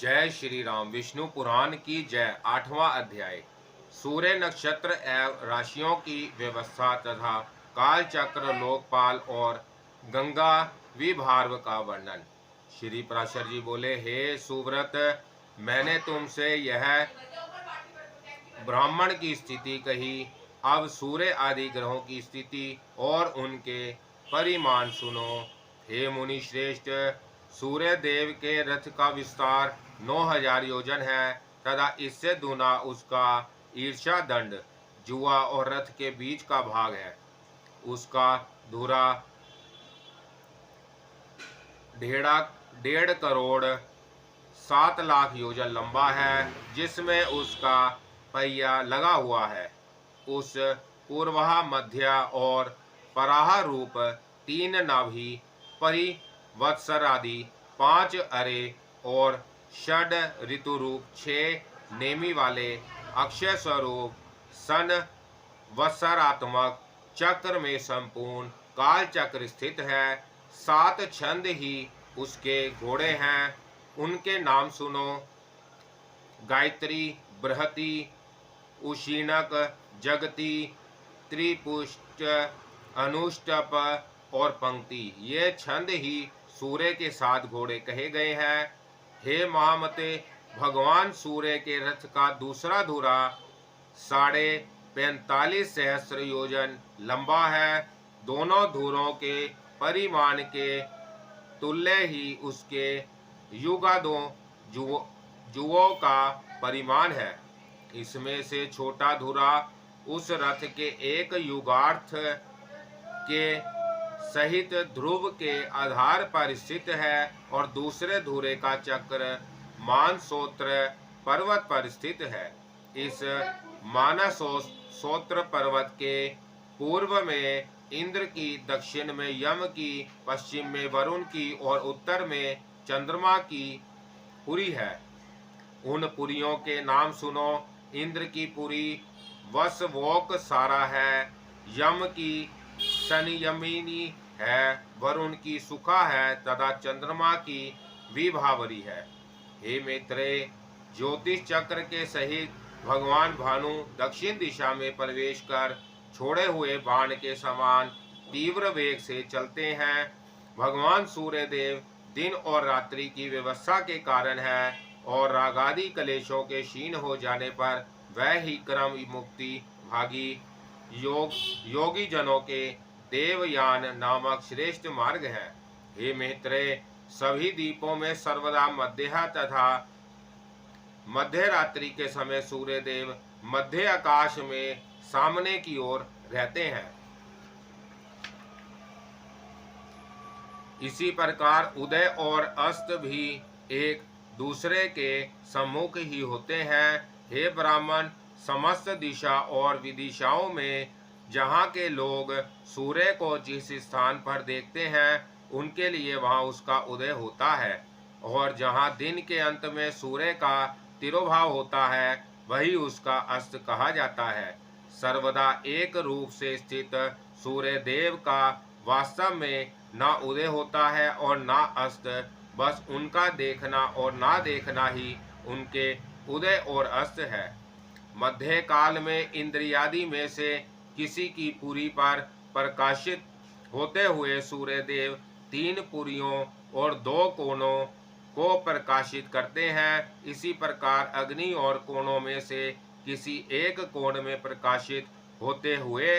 जय श्री राम। विष्णु पुराण की जय। आठवां अध्याय। सूर्य नक्षत्र एवं राशियों की व्यवस्था तथा काल चक्र, लोकपाल और गंगा विभार्व का वर्णन। श्री पराशर जी बोले, हे सुव्रत, मैंने तुमसे यह ब्राह्मण की स्थिति कही। अब सूर्य आदि ग्रहों की स्थिति और उनके परिमाण सुनो। हे मुनि श्रेष्ठ, सूर्य देव के रथ का विस्तार 9000 योजन है तथा इससे दूना उसका ईर्षा दंड, जुआ और रथ के बीच का भाग है। उसका धुरा ढेड़ा 1.5 करोड़ 7 लाख योजन लंबा है, जिसमें उसका पहिया लगा हुआ है। उस पूर्वाह, मध्य और पराह रूप 3 नाभि, परिवत्सर आदि 5 अरे और षड ऋतु रूप 6 नेमी वाले अक्षय स्वरूप सन वत्सरात्मक चक्र में संपूर्ण काल चक्र स्थित है। 7 छंद ही उसके घोड़े हैं। उनके नाम सुनो। गायत्री, बृहति, उशीनक, जगती, त्रिपुष्ट, अनुष्टप और पंक्ति, ये छंद ही सूर्य के 7 घोड़े कहे गए हैं। हे महामते, भगवान सूर्य के रथ का दूसरा धुरा 45.5 सहस्त्र योजन लंबा है। दोनों धुरों के परिमाण के तुल्य ही उसके युगादों जुओं का परिमाण है। इसमें से छोटा धुरा उस रथ के एक युगार्थ के सहित ध्रुव के आधार पर स्थित है और दूसरे धुरे का चक्र मानसोत्र पर्वत पर स्थित है। इस मानसोत्र पर्वत के पूर्व में इंद्र की, दक्षिण में यम की, पश्चिम में वरुण की और उत्तर में चंद्रमा की पुरी है। उन पुरियों के नाम सुनो। इंद्र की पुरी वसवोक सारा है, यम की संयमिनी है, वरुण की सुखा है तथा चंद्रमा की विभावरी है। हे मित्रे, ज्योतिष चक्र के सहित भगवान भानु दक्षिण दिशा में प्रवेश कर छोड़े हुए बाण के समान तीव्र वेग से चलते हैं। भगवान सूर्य देव दिन और रात्रि की व्यवस्था के कारण है और रागादि कलेशों के क्षीण हो जाने पर वह ही क्रम मुक्ति भागी योगी जनों के देवयान नामक श्रेष्ठ मार्ग है। हे मित्रे, सभी दीपों में सर्वदा मध्य तथा मध्य रात्रि के समय सूर्य देव मध्य आकाश में सामने की ओर रहते हैं। इसी प्रकार उदय और अस्त भी एक दूसरे के सम्मुख ही होते हैं। हे ब्राह्मण, समस्त दिशा और विदिशाओं में जहाँ के लोग सूर्य को जिस स्थान पर देखते हैं, उनके लिए वहाँ उसका उदय होता है, और जहाँ दिन के अंत में सूर्य का तिरोभाव होता है, वही उसका अस्त कहा जाता है। सर्वदा एक रूप से स्थित सूर्य देव का वास्तव में ना उदय होता है और ना अस्त, बस उनका देखना और ना देखना ही उनके उदय और अस्त है। मध्य काल में इंद्रियादि में से किसी की पुरी पर प्रकाशित होते हुए सूर्य देव 3 पुरियों और 2 कोणों को प्रकाशित करते हैं। इसी प्रकार अग्नि और कोणों में से किसी एक कोण में प्रकाशित होते हुए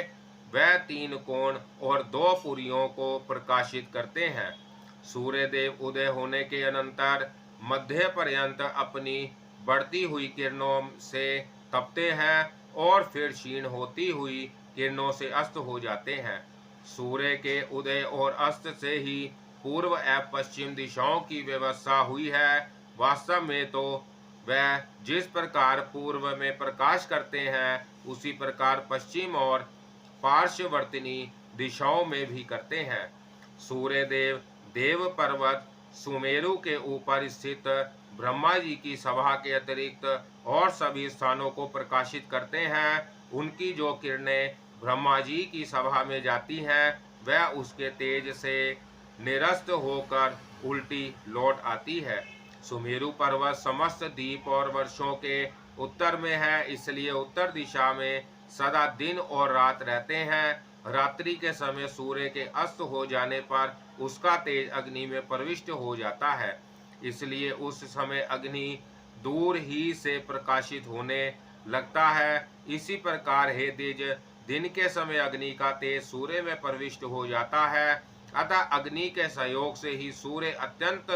वह 3 कोण और 2 पुरियों को प्रकाशित करते हैं। सूर्य देव उदय होने के अनंतर मध्य पर्यंत अपनी बढ़ती हुई किरणों से तपते हैं और फिर क्षीण होती हुई किरणों से अस्त हो जाते हैं। सूर्य के उदय और अस्त से ही पूर्व एवं पश्चिम दिशाओं की व्यवस्था हुई है। वास्तव में तो वह जिस प्रकार पूर्व में प्रकाश करते हैं, उसी प्रकार पश्चिम और पार्श्ववर्तिनी दिशाओं में भी करते हैं। सूर्य देव देव पर्वत सुमेरु के ऊपर स्थित ब्रह्मा जी की सभा के अतिरिक्त और सभी स्थानों को प्रकाशित करते हैं। उनकी जो किरणें ब्रह्मा जी की सभा में जाती हैं, वह उसके तेज से निरस्त होकर उल्टी लौट आती है। सुमेरु पर्वत समस्त द्वीप और वर्षों के उत्तर में है, इसलिए उत्तर दिशा में सदा दिन और रात रहते हैं। रात्रि के समय सूर्य के अस्त हो जाने पर उसका तेज अग्नि में प्रविष्ट हो जाता है, इसलिए उस समय अग्नि दूर ही से प्रकाशित होने लगता है। इसी प्रकार हे द्विज, दिन के समय अग्नि का तेज सूर्य में प्रविष्ट हो जाता है, अतः अग्नि के सहयोग से ही सूर्य अत्यंत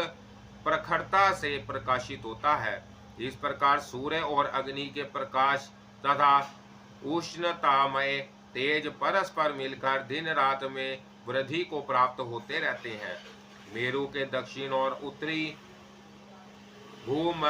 प्रखरता से प्रकाशित होता है। इस प्रकार सूर्य और अग्नि के प्रकाश तथा उष्णतामय तेज परस्पर मिलकर दिन रात में वृद्धि को प्राप्त होते रहते हैं। मेरु के दक्षिण और उत्तरी भूम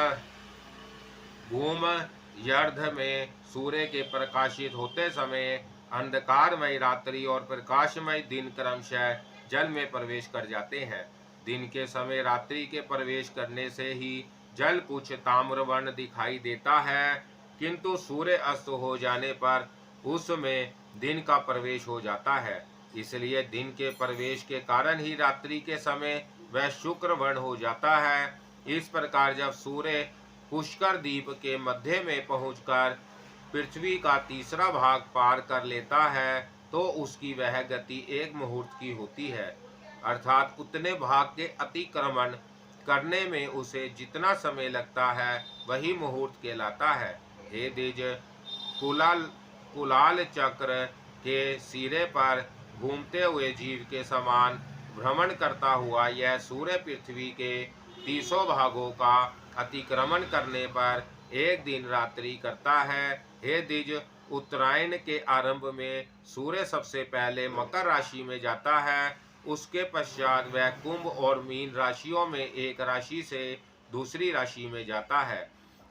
भूमध्य में सूर्य के प्रकाशित होते समय अंधकारमय रात्रि और प्रकाशमय दिन क्रमशः जल में प्रवेश कर जाते हैं। दिन के समय रात्रि के प्रवेश करने से ही जल कुछ ताम्रवर्ण दिखाई देता है, किंतु सूर्य अस्त हो जाने पर उसमें दिन का प्रवेश हो जाता है, इसलिए दिन के प्रवेश के कारण ही रात्रि के समय वह शुक्र वर्ण हो जाता है। इस प्रकार जब सूर्य पुष्कर द्वीप के मध्य में पहुंचकर पृथ्वी का तीसरा भाग पार कर लेता है, तो उसकी वह गति एक मुहूर्त की होती है, अर्थात उतने भाग के अतिक्रमण करने में उसे जितना समय लगता है वही मुहूर्त कहलाता है। हे द्विज, कुलाल कुलाल चक्र के सिरे पर घूमते हुए जीव के समान भ्रमण करता हुआ यह सूर्य पृथ्वी के 30 भागों का अतिक्रमण करने पर एक दिन रात्रि करता है। हे द्विज, उत्तरायण के आरंभ में सूर्य सबसे पहले मकर राशि में जाता है, उसके पश्चात वह कुंभ और मीन राशियों में एक राशि से दूसरी राशि में जाता है।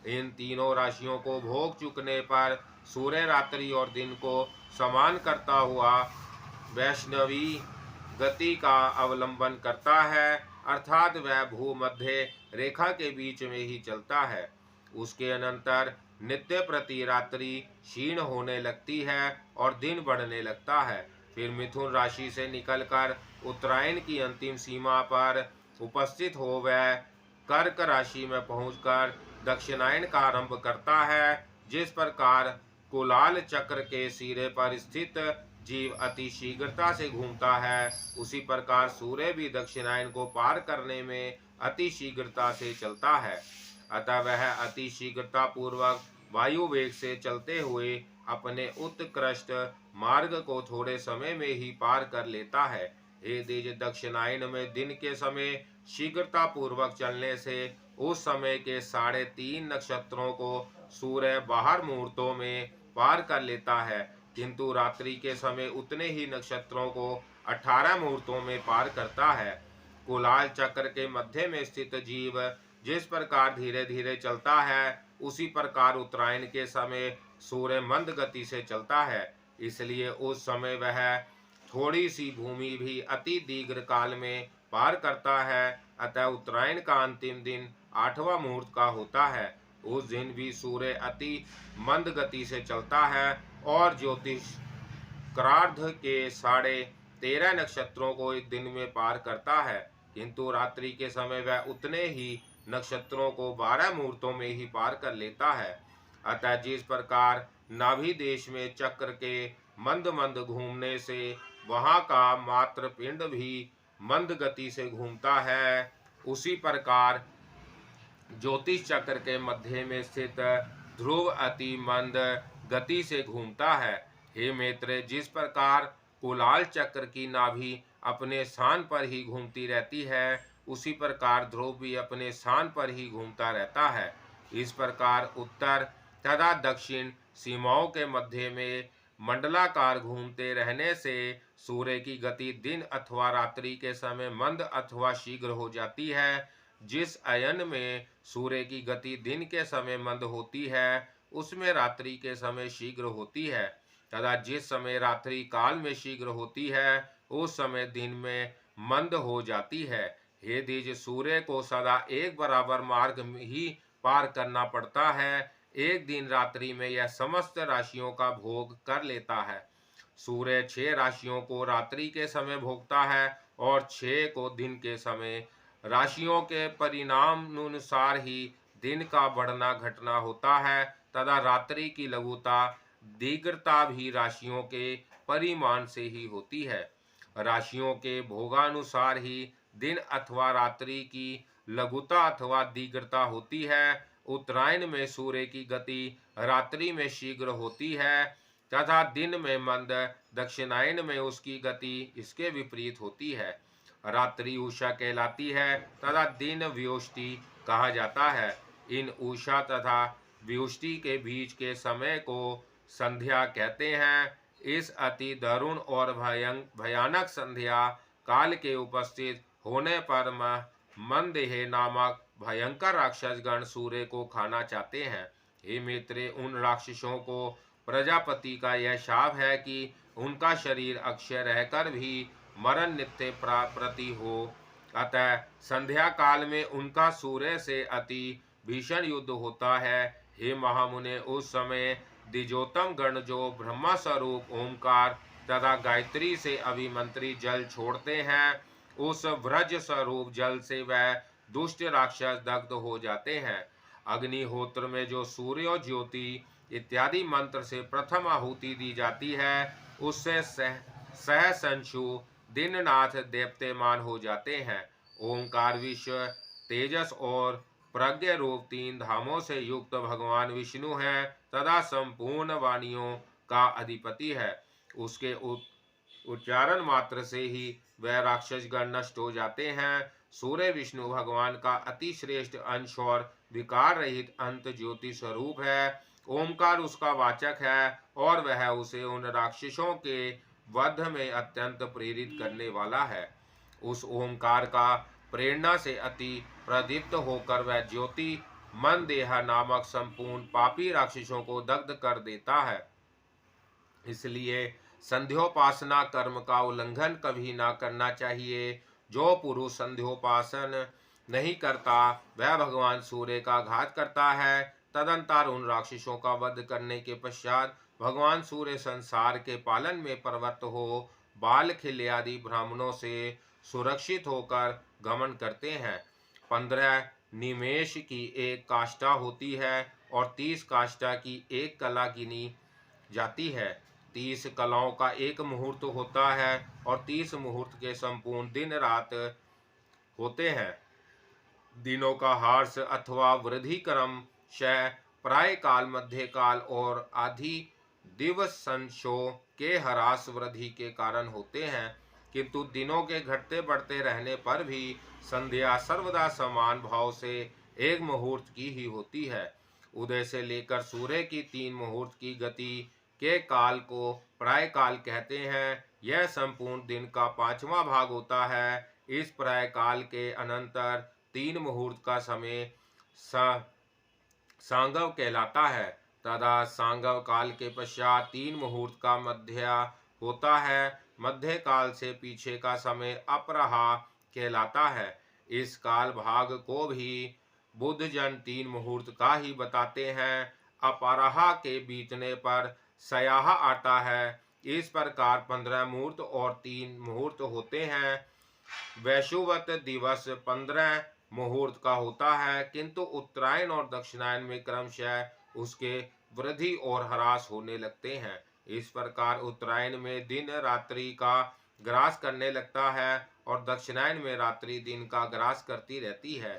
इन तीनों राशियों को भोग चुकने पर सूर्य रात्रि और दिन को समान करता हुआ वैष्णवी गति का अवलंबन करता है, अर्थात वह भूमध्य रेखा के बीच में ही चलता है। उसके अनंतर नित्य प्रति रात्रि क्षीण होने लगती है और दिन बढ़ने लगता है। फिर मिथुन राशि से निकलकर उत्तरायण की अंतिम सीमा पर उपस्थित हो वह कर्क राशि में पहुंचकर दक्षिणायन का आरंभ करता है। जिस प्रकार कुलाल चक्र के सिरे पर स्थित जीव अति शीघ्रता से घूमता है, उसी प्रकार सूर्य भी दक्षिणायन को पार करने में अति शीघ्रता से चलता है, अतः वह अति शीघ्रता पूर्वक वायु वेग से चलते हुए अपने उत्कृष्ट मार्ग को थोड़े समय में ही पार कर लेता है। हे द्विज, दक्षिणायन में दिन के समय शीघ्रता पूर्वक चलने से उस समय के 3.5 नक्षत्रों को सूर्य बाहर मुहूर्तों में पार कर लेता है, किंतु रात्रि के समय उतने ही नक्षत्रों को 18 मुहूर्तों में पार करता है। कुलाल चक्र के मध्य में स्थित जीव जिस प्रकार धीरे धीरे चलता है, उसी प्रकार उत्तरायण के समय सूर्य मंद गति से चलता है, इसलिए उस समय वह थोड़ी सी भूमि भी अति दीर्घ काल में पार करता है। अतः उत्तरायण का अंतिम दिन 8वां मुहूर्त का होता है। उस दिन भी सूर्य अति मंद गति से चलता है और ज्योतिष क्रार्ध के 13.5 नक्षत्रों को एक दिन में पार करता है, किंतु रात्रि के समय वह उतने ही नक्षत्रों को 12 मुहूर्तों में ही पार कर लेता है। अतः जिस प्रकार नाभि देश में चक्र के मंद मंद घूमने से वहां का मात्र पिंड भी मंद गति से घूमता है, उसी प्रकार ज्योतिष चक्र के मध्य में स्थित ध्रुव अति मंद गति से घूमता है। हे मित्र, जिस प्रकार कुलाल चक्र की नाभि अपने स्थान पर ही घूमती रहती है, उसी प्रकार ध्रुव भी अपने स्थान पर ही घूमता रहता है। इस प्रकार उत्तर तथा दक्षिण सीमाओं के मध्य में मंडलाकार घूमते रहने से सूर्य की गति दिन अथवा रात्रि के समय मंद अथवा शीघ्र हो जाती है। जिस अयन में सूर्य की गति दिन के समय मंद होती है, उसमें रात्रि के समय शीघ्र होती है, तथा जिस समय रात्रि काल में शीघ्र होती है, उस समय दिन में मंद हो जाती है। हे द्विज, सूर्य को सदा एक बराबर मार्ग ही पार करना पड़ता है। एक दिन रात्रि में यह समस्त राशियों का भोग कर लेता है। सूर्य 6 राशियों को रात्रि के समय भोगता है और 6 को दिन के समय राशियों के परिणामानुसार ही दिन का बढ़ना घटना होता है तथा रात्रि की लघुता दीर्घता भी राशियों के परिमाण से ही होती है। राशियों के भोगानुसार ही दिन अथवा रात्रि की लघुता अथवा दीर्घता होती है। उत्तरायण में सूर्य की गति रात्रि में शीघ्र होती है तथा दिन में मंद, दक्षिणायन में उसकी गति इसके विपरीत होती है। रात्रि उषा कहलाती है तथा दिन व्युष्टि कहा जाता है। इन उषा तथा व्युष्टि के बीच के समय को संध्या कहते हैं। इस अति दारुण और भयानक संध्या काल के उपस्थित होने पर मनदेह नामक भयंकर राक्षस गण सूर्य को खाना चाहते हैं। हे मित्र, उन राक्षसों को प्रजापति का यह शाप है कि उनका शरीर अक्षय रहकर भी मरण नित्य प्रति हो। अतः संध्या काल में उनका सूर्य से अति भीषण युद्ध होता है। हे महामुने, उस समय द्विजोतम गण जो ब्रह्मा स्वरूप ओंकार तथा गायत्री से अभिमंत्रित जल छोड़ते हैं, उस व्रज स्वरूप जल से वह दुष्ट राक्षस दग्ध हो जाते हैं। अग्निहोत्र में जो सूर्य ज्योति इत्यादि मंत्र से प्रथम आहुति दी जाती है, उससे सह संशु दीननाथ देवतेमान हो जाते हैं। ओंकार, विश्व, तेजस और प्रज्ञ रूप तीन धामों से युक्त भगवान विष्णु है तथा संपूर्ण वाणियों का अधिपति है। उसके उच्चारण मात्र से ही वह राक्षस गण नष्ट हो जाते हैं। सूर्य विष्णु भगवान का अति श्रेष्ठ अंश और विकार रहित अंत ज्योति स्वरूप है। ओंकार उसका वाचक है और वह उसे उन राक्षसों के वध में अत्यंत प्रेरित करने वाला है। उस ओंकार का प्रेरणा से अति प्रदीप्त होकर वह ज्योति मन देह नामक संपूर्ण पापी राक्षसों को दग्ध कर देता है। इसलिए संध्योपासना कर्म का उल्लंघन कभी ना करना चाहिए। जो पुरुष संध्योपासन नहीं करता वह भगवान सूर्य का घात करता है। तदंतर उन राक्षसों का वध करने के पश्चात भगवान सूर्य संसार के पालन में प्रवृत्त हो बाल खिल आदि ब्राह्मणों से सुरक्षित होकर गमन करते हैं। 15 निमेष की एक काष्ठा होती है और 30 काष्ठा की एक कला गिनी जाती है। 30 कलाओं का एक मुहूर्त होता है और 30 मुहूर्त के संपूर्ण दिन रात होते हैं। दिनों का हार्स अथवा वृद्धि क्रम शय प्राय काल, मध्य काल और आधि दिवसंशों के ह्रास वृद्धि के कारण होते हैं, किंतु दिनों के घटते बढ़ते रहने पर भी संध्या सर्वदा समान भाव से एक मुहूर्त की ही होती है। उदय से लेकर सूर्य की 3 मुहूर्त की गति के काल को प्राय काल कहते हैं। यह संपूर्ण दिन का 5वां भाग होता है। इस प्राय काल के अनंतर 3 मुहूर्त का समय सांगव कहलाता है तथा सांगव काल के पश्चात 3 मुहूर्त का मध्य होता है। मध्य काल से पीछे का समय अपराह कहलाता है। इस काल भाग को भी बुद्ध जन 3 मुहूर्त का ही बताते हैं। अपराह के बीतने पर सयाह आता है। इस प्रकार 15 मुहूर्त और 3 मुहूर्त होते हैं। वैशुवत दिवस 15 मुहूर्त का होता है, किंतु उत्तरायण और दक्षिणायन में क्रमशः उसके वृद्धि और ह्रास होने लगते हैं। इस प्रकार उत्तरायण में दिन रात्रि का ग्रास करने लगता है और दक्षिणायन में रात्रि दिन का ग्रास करती रहती है।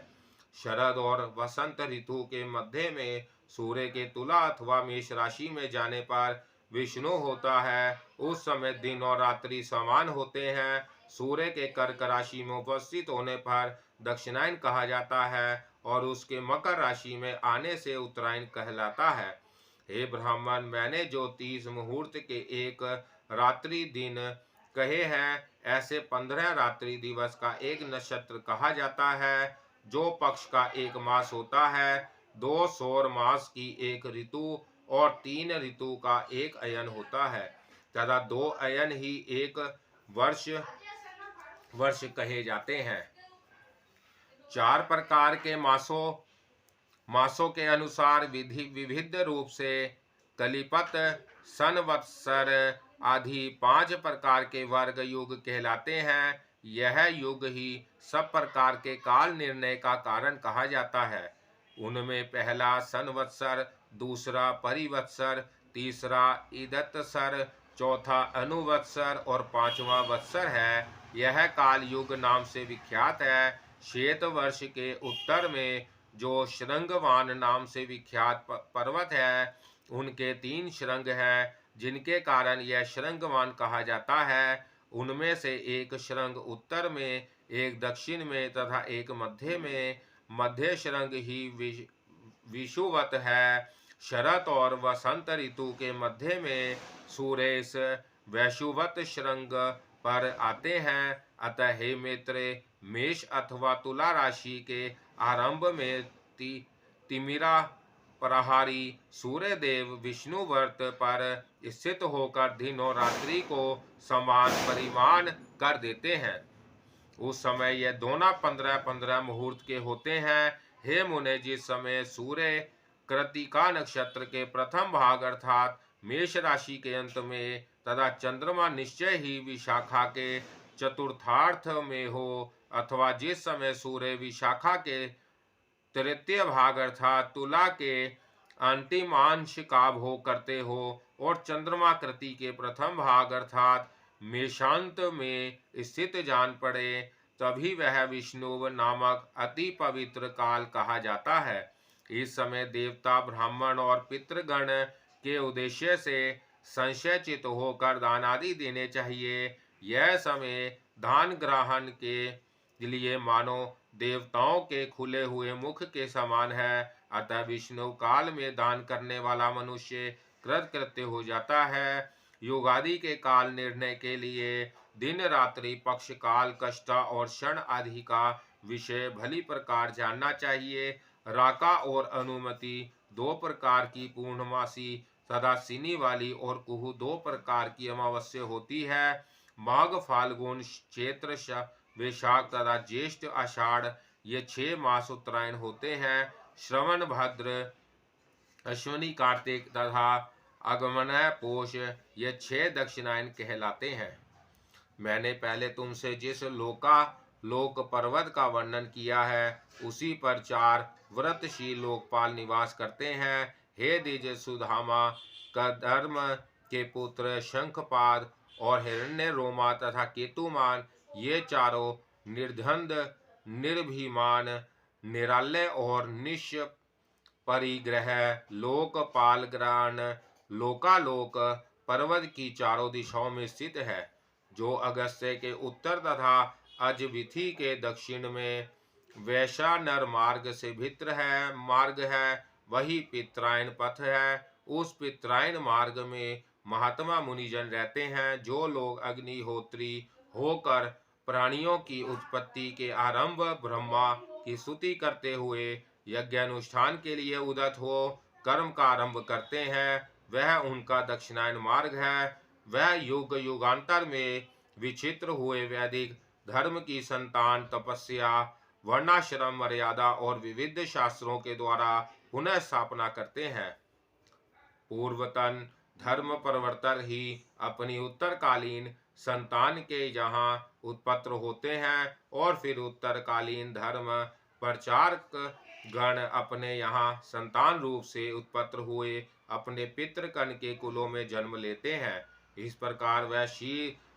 शरद और वसंत ऋतु के मध्य में सूर्य के तुला अथवा मेष राशि में जाने पर विष्णु होता है। उस समय दिन और रात्रि समान होते हैं। सूर्य के कर्क राशि में उपस्थित होने पर दक्षिणायन कहा जाता है और उसके मकर राशि में आने से उत्तरायण कहलाता है। हे ब्राह्मण, मैंने जो 30 मुहूर्त के एक रात्रि दिन कहे हैं, ऐसे 15 रात्रि दिवस का एक नक्षत्र कहा जाता है। जो पक्ष का एक मास होता है, 2 सौर मास की एक ऋतु और 3 ऋतु का एक अयन होता है तथा 2 अयन ही एक वर्ष कहे जाते हैं। 4 प्रकार के मासों के अनुसार विविध रूप से कलिपत, संवत्सर आदि 5 प्रकार के वर्ग युग कहलाते हैं। यह युग ही सब प्रकार के काल निर्णय का कारण कहा जाता है। उनमें पहला संवत्सर, दूसरा परिवत्सर, तीसरा ईदत्सर, चौथा अनुवत्सर और पांचवा वत्सर है। यह काल युग नाम से विख्यात है। श्वेत वर्ष के उत्तर में जो श्रृंगवान नाम से विख्यात पर्वत है, उनके 3 श्रृंग हैं, जिनके कारण यह श्रृंगवान कहा जाता है। उनमें से एक श्रृंग उत्तर में, एक दक्षिण में तथा एक मध्य में। मध्य श्रृंग ही विषुवत है। शरत और वसंत ऋतु के मध्य में सूर्य वैषुवत श्रृंग पर आते हैं। अतः हे मित्र, मेष अथवा तुला राशि के आरंभ में तिमिरा प्रहारी सूर्य देव विष्णु व्रत पर स्थित होकर दिन और रात्रि को समान परिमाण कर देते हैं। उस समय यह दोनों 15-15 मुहूर्त के होते हैं। हे मुने, जिस समय सूर्य कृत्तिका नक्षत्र के प्रथम भाग अर्थात मेष राशि के अंत में तथा चंद्रमा निश्चय ही विशाखा के चतुर्थार्थ में हो, अथवा जिस समय सूर्य विशाखा के तृतीय भाग अर्थात तुला के अंतिम अंश का भोग करते हो और चंद्रमा कृति के प्रथम भाग अर्थात मेषांत में स्थित जान पड़े, तभी वह विष्णु नामक अति पवित्र काल कहा जाता है। इस समय देवता, ब्राह्मण और पितृगण के उद्देश्य से संशयचित होकर दान आदि देने चाहिए। यह समय दान ग्रहण के लिए मानो देवताओं के खुले हुए मुख के समान है। अतः विष्णु काल में दान करने वाला मनुष्य कृतकृत्य हो जाता है। युगादि के काल निर्णय के लिए दिन रात्रि, पक्ष, काल, कष्टा और क्षण आदि का विषय भली प्रकार जानना चाहिए। राका और अनुमति 2 प्रकार की पूर्णमासी तथा सिनी वाली और कुहू 2 प्रकार की अमावस्या होती है। माघ, फाल्गुन, चैत्र, वैशाख तथा ज्येष्ठ, आषाढ़ ये 6 मास उत्तरायण होते हैं। श्रवण, भाद्र, अश्विनी, कार्तिक तथा अगमनय, पोष ये 6 दक्षिणायन कहलाते हैं। मैंने पहले तुमसे जिस लोक पर्वत का वर्णन किया है, उसी पर 4 व्रतशील लोकपाल निवास करते हैं। हे द्विज सुधामा, कर्दम के पुत्र शंखपाद और हिरण्य रोमा तथा केतुमान, ये चारों निर्धंध, निर्भीमान, निरालय और निष्परिग्रह लोकपालग्राण लोकालोक पर्वत की चारों दिशाओं में स्थित है, जो अगस्त्य के उत्तर तथा अजविथि के दक्षिण में वैशानर मार्ग से भित्र है मार्ग है। वही पित्रायन पथ है। उस पित्रायन मार्ग में महात्मा मुनिजन रहते हैं, जो लोग अग्निहोत्री होकर प्राणियों की उत्पत्ति के आरंभ ब्रह्मा की स्तुति करते हुए यज्ञ अनुष्ठान के लिए उदत हो कर्म का आरंभ करते हैं, वह उनका दक्षिणायन मार्ग है। वह युग युगांतर में विचित्र हुए वैदिक धर्म की संतान तपस्या, वर्णाश्रम मर्यादा और विविध शास्त्रों के द्वारा पुनः स्थापना करते हैं। पूर्वतन धर्म प्रवर्तक ही अपनी उत्तरकालीन संतान के यहाँ उत्पन्न होते हैं और फिर उत्तरकालीन धर्म प्रचारक गण अपने यहाँ संतान रूप से उत्पन्न हुए अपने पितृकण के कुलों में जन्म लेते हैं। इस प्रकार वह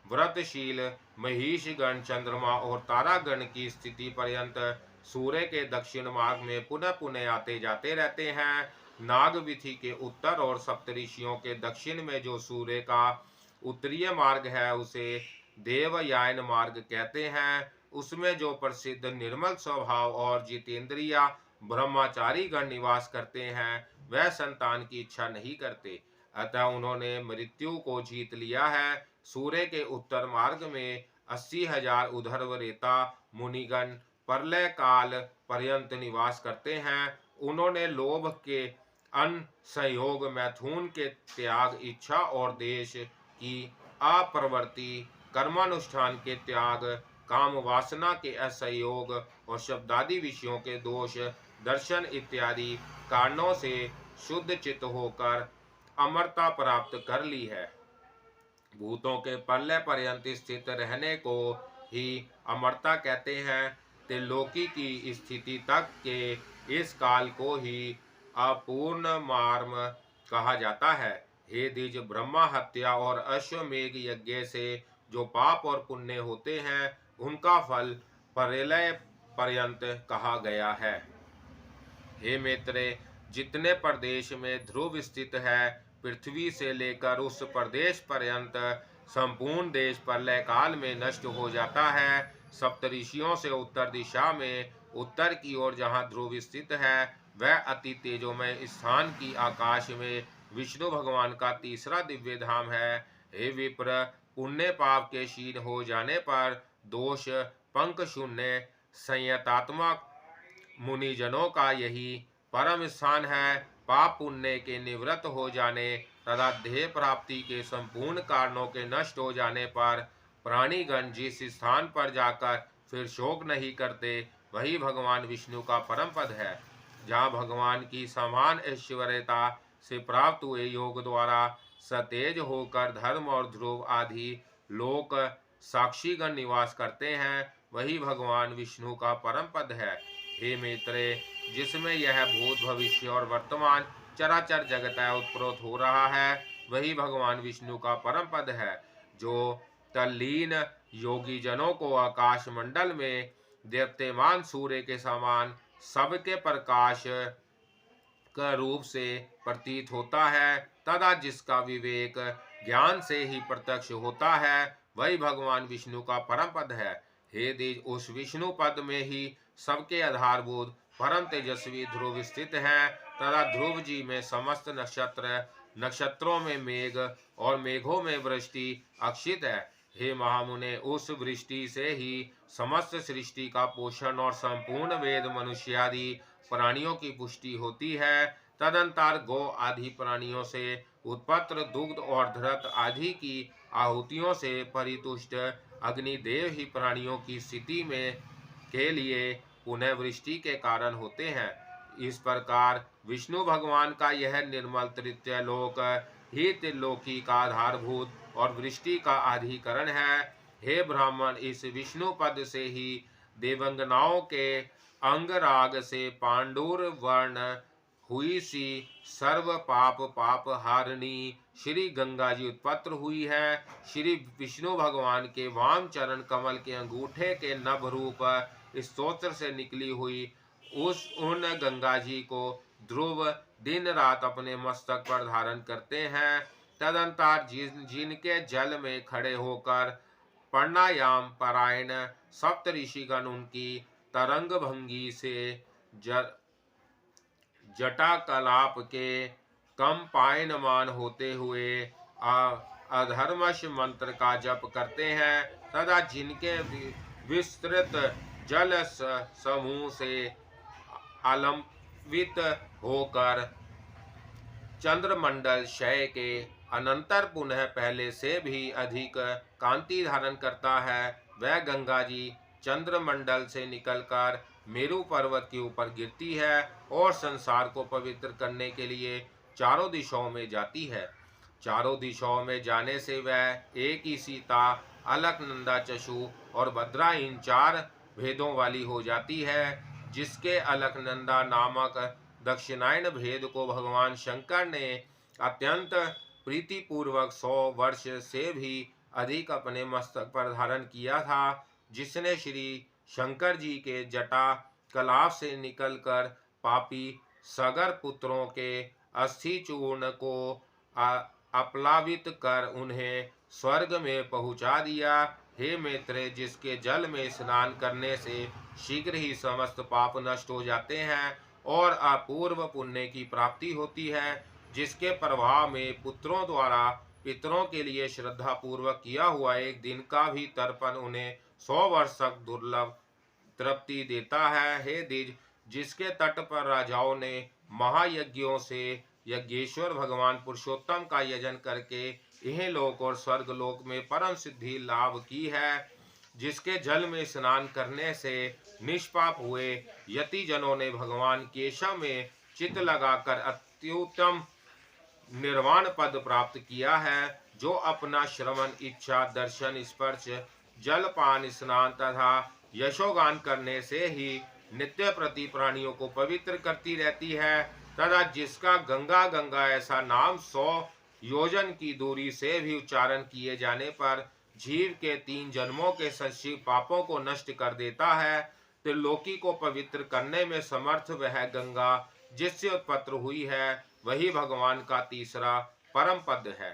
व्रतशील महिष गण चंद्रमा और तारागण की स्थिति पर्यंत सूर्य के दक्षिण मार्ग में पुनः पुनः आते जाते रहते हैं। नागविथि के उत्तर और सप्तऋषियों के दक्षिण में जो सूर्य का उत्तरीय मार्ग है, उसे देवयान मार्ग कहते हैं। उसमें जो प्रसिद्ध निर्मल स्वभाव और जितेंद्रिया ब्रह्मचारी गण निवास करते हैं, वह संतान की इच्छा नहीं करते, अतः उन्होंने मृत्यु को जीत लिया है। सूर्य के उत्तर मार्ग में 80,000 उधर्वरेता मुनिगण प्रलय काल पर्यंत निवास करते हैं। उन्होंने लोभ के अनसंयोग, मैथुन के त्याग, इच्छा और देश की अप्रवृत्ति, कर्मानुष्ठान के त्याग, काम वासना के असहयोग और शब्दादि विषयों के दोष दर्शन इत्यादि कारणों से शुद्ध चित्त होकर अमरता प्राप्त कर ली है। भूतों के प्रलय पर्यंत स्थित रहने को ही अमरता कहते हैं। त्रिलोकी की स्थिति तक के इस काल को ही अपूर्ण मार्म कहा जाता है। हे द्विज, ब्रह्मा हत्या और अश्वमेघ यज्ञ से जो पाप और पुण्य होते हैं उनका फल प्रलय पर्यंत कहा गया है। हे मित्र, जितने प्रदेश में ध्रुव स्थित है, पृथ्वी से लेकर उस प्रदेश पर्यंत संपूर्ण देश प्रलय काल में नष्ट हो जाता है। सप्तऋषियों से उत्तर दिशा में उत्तर की ओर जहाँ ध्रुव स्थित है, वह अति तेजोमय स्थान की आकाश में विष्णु भगवान का तीसरा दिव्य धाम है। हे विप्र, पुण्य पाप के क्षीण हो जाने पर दोष पंक शून्य संयतात्मक मुनिजनों का यही परम स्थान है। पाप पुण्य के निवृत्त हो जाने तथा देह प्राप्ति के संपूर्ण कारणों के नष्ट हो जाने पर प्राणीगण जिस स्थान पर जाकर फिर शोक नहीं करते, वही भगवान विष्णु का परम पद है। जहाँ भगवान की समान ऐश्वर्यता से प्राप्त हुए योग द्वारा सतेज होकर धर्म और ध्रुव आदि लोक साक्षीगण निवास करते हैं, वही भगवान विष्णु का परम पद है। हे मित्रे, जिसमें यह भूत भविष्य और वर्तमान चराचर जगत उत्प्रोत हो रहा है, वही भगवान विष्णु का परम पद है। जो तल्लीन योगी जनों को आकाश मंडल में देवतेमान सूर्य के समान सबके प्रकाश का रूप से प्रतीत होता है, तथा जिसका विवेक ज्ञान से ही प्रत्यक्ष होता है, वही भगवान विष्णु का परम पद है। हे द्विज, उस विष्णु पद में ही सबके आधारभूत परम तेजस्वी ध्रुव स्थित है, तथा ध्रुव जी में समस्त नक्षत्र, नक्षत्रों में मेघ और मेघों में वृष्टि अक्षित है। हे महामुने, उस वृष्टि से ही समस्त सृष्टि का पोषण और संपूर्ण वेद मनुष्यादि प्राणियों की पुष्टि होती है। तदंतर गो आदि प्राणियों से उत्पत्र दुग्ध और धृत आदि की आहुतियों से परितुष्ट अग्निदेव ही प्राणियों की स्थिति में के लिए पुनः वृष्टि के कारण होते हैं। इस प्रकार विष्णु भगवान का यह निर्मल तृतीय लोक ही त्रिलोकी का आधारभूत और वृष्टि का अधिकरण है। हे ब्राह्मण, इस विष्णु पद से ही देवंगनाओं के अंगराग से पांडुर वर्ण हुई सी सर्व पाप हारिणी श्री गंगा जी उत्पन्न हुई है। श्री विष्णु भगवान के वाम चरण कमल के अंगूठे के नभ रूप स्तोत्र से निकली हुई उन गंगा जी को ध्रुव दिन रात अपने मस्तक पर धारण करते हैं। तदंतर जिनके जल में खड़े होकर प्राणायाम परायण सप्त ऋषिगण उनकी तरंग भंगी से जटा कलाप के कम पायनमान होते हुए अधर्मश मंत्र का जप करते हैं, तथा जिनके विस्तृत जल समूह से आलंबित होकर चंद्रमंडल क्षय के अनंतर पुनः पहले से भी अधिक कांति धारण करता है, वह गंगा जी चंद्रमंडल से निकलकर मेरु पर्वत के ऊपर गिरती है और संसार को पवित्र करने के लिए चारों दिशाओं में जाती है। चारों दिशाओं में जाने से वह एक ही सीता, अलकनंदा, चशु और भद्रा इन चार भेदों वाली हो जाती है। जिसके अलकनंदा नामक दक्षिणायन भेद को भगवान शंकर ने अत्यंत प्रीतिपूर्वक 100 वर्ष से भी अधिक अपने मस्तक पर धारण किया था, जिसने श्री शंकर जी के जटा कलाप से निकलकर पापी सगर पुत्रों के अस्थि चूर्ण को अपलावित कर उन्हें स्वर्ग में पहुंचा दिया। हे मित्र, जिसके जल में स्नान करने से शीघ्र ही समस्त पाप नष्ट हो जाते हैं और अपूर्व पुण्य की प्राप्ति होती है, जिसके प्रभाव में पुत्रों द्वारा पितरों के लिए श्रद्धा पूर्वक किया हुआ एक दिन का भी तर्पण उन्हें 100 वर्ष तक दुर्लभ तृप्ति देता है। हे द्विज, जिसके तट पर राजाओं ने महायज्ञों से यज्ञेश्वर भगवान पुरुषोत्तम का यजन करके यह लोक और स्वर्ग लोक में परम सिद्धि लाभ की है, जिसके जल में स्नान करने से निष्पाप हुए यति जनों ने भगवान केशव में चित्त लगाकर अत्युत्तम निर्वाण पद प्राप्त किया है, जो अपना श्रवण, इच्छा, दर्शन, स्पर्श, जलपान, स्नान तथा यशोगान करने से ही नित्य प्रति प्राणियों को पवित्र करती रहती है, तथा जिसका गंगा गंगा ऐसा नाम 100 योजन की दूरी से भी उच्चारण किए जाने पर जीव के 3 जन्मों के संचित पापों को नष्ट कर देता है, त्रिलोकी को पवित्र करने में समर्थ वह गंगा जिससे उत्पन्न हुई है, वही भगवान का तीसरा परम पद है।